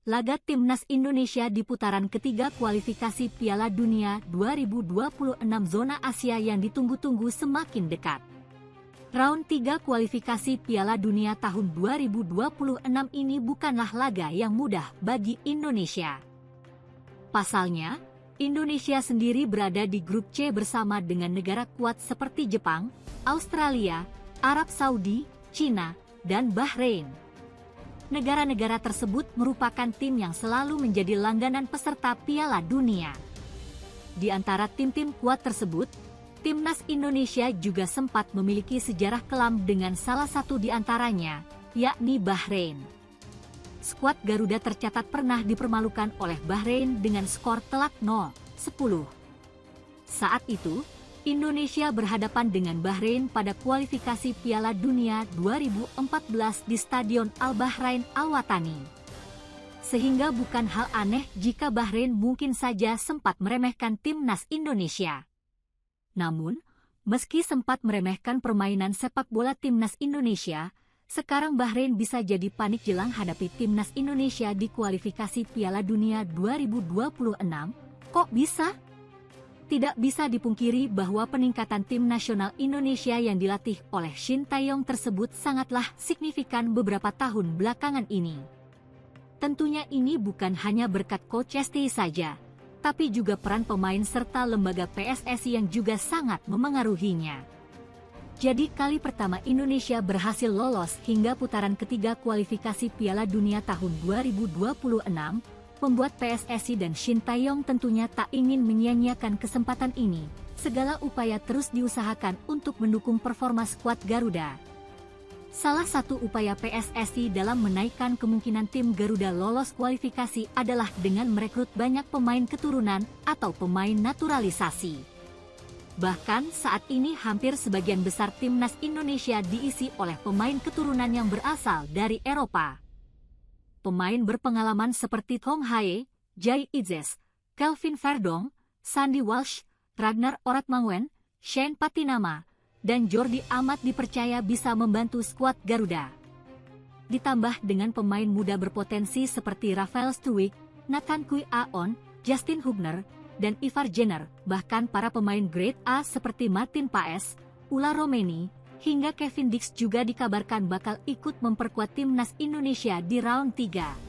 laga Timnas Indonesia di putaran ketiga kualifikasi Piala Dunia 2026 zona Asia yang ditunggu-tunggu semakin dekat. Round 3 kualifikasi Piala Dunia tahun 2026 ini bukanlah laga yang mudah bagi Indonesia. Pasalnya, Indonesia sendiri berada di grup C bersama dengan negara kuat seperti Jepang, Australia, Arab Saudi, Cina, dan Bahrain. Negara-negara tersebut merupakan tim yang selalu menjadi langganan peserta Piala Dunia. Di antara tim-tim kuat tersebut, Timnas Indonesia juga sempat memiliki sejarah kelam dengan salah satu di antaranya, yakni Bahrain. Skuad Garuda tercatat pernah dipermalukan oleh Bahrain dengan skor telak 0-10. Saat itu, Indonesia berhadapan dengan Bahrain pada kualifikasi Piala Dunia 2014 di Stadion Al-Bahrain Al-Watani. Sehingga bukan hal aneh jika Bahrain mungkin saja sempat meremehkan Timnas Indonesia. Namun, meski sempat meremehkan permainan sepak bola Timnas Indonesia, sekarang Bahrain bisa jadi panik jelang hadapi Timnas Indonesia di kualifikasi Piala Dunia 2026. Kok bisa? Tidak bisa dipungkiri bahwa peningkatan tim nasional Indonesia yang dilatih oleh Shin Tae-yong tersebut sangatlah signifikan beberapa tahun belakangan ini. Tentunya ini bukan hanya berkat Coach Esti saja, tapi juga peran pemain serta lembaga PSSI yang juga sangat memengaruhinya. Jadi kali pertama Indonesia berhasil lolos hingga putaran ketiga kualifikasi Piala Dunia tahun 2026, membuat PSSI dan Shin Tae-yong tentunya tak ingin menyia-nyiakan kesempatan ini. Segala upaya terus diusahakan untuk mendukung performa skuad Garuda. Salah satu upaya PSSI dalam menaikkan kemungkinan tim Garuda lolos kualifikasi adalah dengan merekrut banyak pemain keturunan atau pemain naturalisasi. Bahkan saat ini hampir sebagian besar timnas Indonesia diisi oleh pemain keturunan yang berasal dari Eropa. Pemain berpengalaman seperti Tom Haye, Jai Idzes, Kelvin Verdong, Sandy Walsh, Ragnar Oratmangun, Shane Patinama, dan Jordi Amat dipercaya bisa membantu skuad Garuda. Ditambah dengan pemain muda berpotensi seperti Rafael Struwijk, Nathan Kui Aon, Justin Hubner, dan Ivar Jenner, bahkan para pemain grade A seperti Martin Paes, Ula Romeni, hingga Kevin Dix juga dikabarkan bakal ikut memperkuat timnas Indonesia di round 3.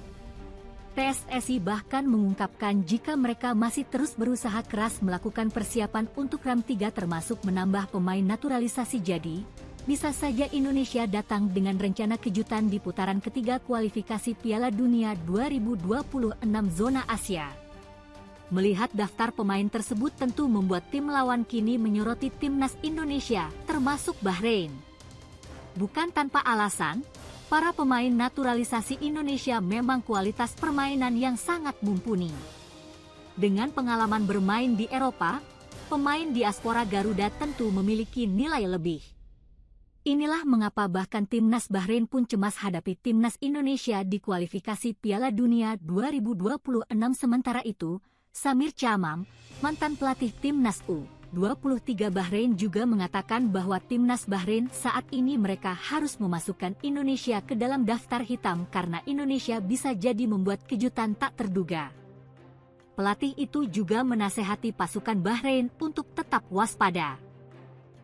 PSSI bahkan mengungkapkan jika mereka masih terus berusaha keras melakukan persiapan untuk round 3 termasuk menambah pemain naturalisasi. Jadi, bisa saja Indonesia datang dengan rencana kejutan di putaran ketiga kualifikasi Piala Dunia 2026 zona Asia. Melihat daftar pemain tersebut tentu membuat tim lawan kini menyoroti timnas Indonesia, termasuk Bahrain. Bukan tanpa alasan, para pemain naturalisasi Indonesia memang kualitas permainan yang sangat mumpuni. Dengan pengalaman bermain di Eropa, pemain diaspora Garuda tentu memiliki nilai lebih. Inilah mengapa bahkan timnas Bahrain pun cemas hadapi timnas Indonesia di kualifikasi Piala Dunia 2026. Sementara itu, Samir Chamam, mantan pelatih timnas U23 Bahrain juga mengatakan bahwa timnas Bahrain saat ini mereka harus memasukkan Indonesia ke dalam daftar hitam karena Indonesia bisa jadi membuat kejutan tak terduga. Pelatih itu juga menasehati pasukan Bahrain untuk tetap waspada.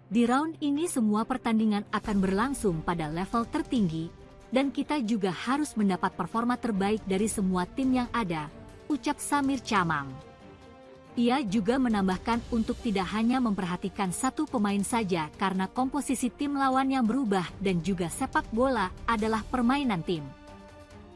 Di round ini semua pertandingan akan berlangsung pada level tertinggi, dan kita juga harus mendapat performa terbaik dari semua tim yang ada, ucap Samir Chamam. Ia juga menambahkan untuk tidak hanya memperhatikan satu pemain saja karena komposisi tim lawan yang berubah dan juga sepak bola adalah permainan tim.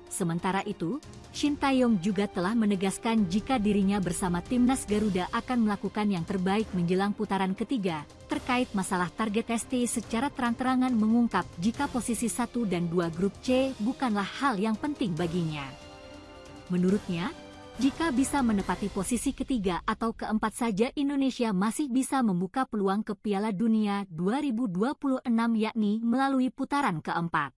Sementara itu, Shin Tae-yong juga telah menegaskan jika dirinya bersama timnas Garuda akan melakukan yang terbaik menjelang putaran ketiga. Terkait masalah target ST secara terang-terangan mengungkap jika posisi 1 dan 2 grup C bukanlah hal yang penting baginya. Menurutnya, jika bisa menepati posisi ketiga atau keempat saja Indonesia masih bisa membuka peluang ke Piala Dunia 2026 yakni melalui putaran keempat.